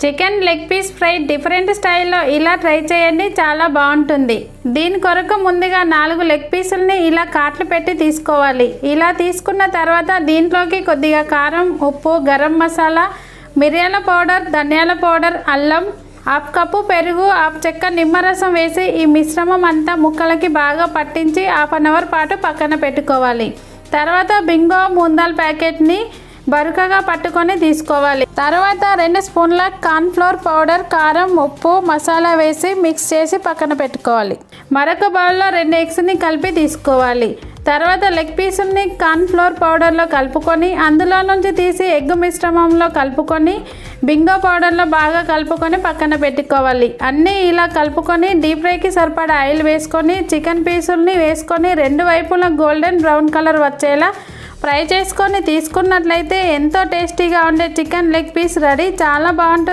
Chicken leg piece fry different స్టైల్లో ఇలా try చేయండి, చాలా బాగుంటుంది. దీని కొరకు ముందుగా 4 లెగ్ పీసుల్ని ఇలా కాట్లు పెట్టి తీసుకోవాలి. ఇలా తీసుకున్న తర్వాత దీంట్లోకి కొద్దిగా కారం, ఉప్పు, గరం మసాలా, మిరియాల పౌడర్, ధనియాల పౌడర్, అల్లం, హాఫ్ కప్పు పెరుగు, హాఫ్ చెక్క నిమ్మరసం వేసి ఈ మిశ్రమం అంతా ముక్కలకి బాగా పట్టించి హాఫ్ అన్ అవర్ పాటు పక్కన పెట్టుకోవాలి. తర్వాత బింగో మూందాల్ ప్యాకెట్ని బరుకగా పట్టుకొని తీసుకోవాలి. తర్వాత 2 స్పూన్ల కార్న్ఫ్లోర్ పౌడర్, కారం, ఉప్పు, మసాలా వేసి మిక్స్ చేసి పక్కన పెట్టుకోవాలి. మరొక బౌల్లో 2 ఎగ్స్ని కలిపి తీసుకోవాలి. తర్వాత లెగ్ పీసుల్ని కార్న్ఫ్లోర్ పౌడర్లో కలుపుకొని అందులో నుంచి తీసి ఎగ్ మిశ్రమంలో కలుపుకొని బింగో పౌడర్లో బాగా కలుపుకొని పక్కన పెట్టుకోవాలి. అన్నీ ఇలా కలుపుకొని డీప్ ఫ్రైకి సరిపడా ఆయిల్ వేసుకొని చికెన్ పీసుల్ని వేసుకొని 2 వైపులా గోల్డెన్ బ్రౌన్ కలర్ వచ్చేలా ఫ్రై చేసుకొని తీసుకున్నట్లయితే ఎంతో టేస్టీగా ఉండే చికెన్ లెగ్ పీస్ రెడీ. చాలా బాగుంటుంది.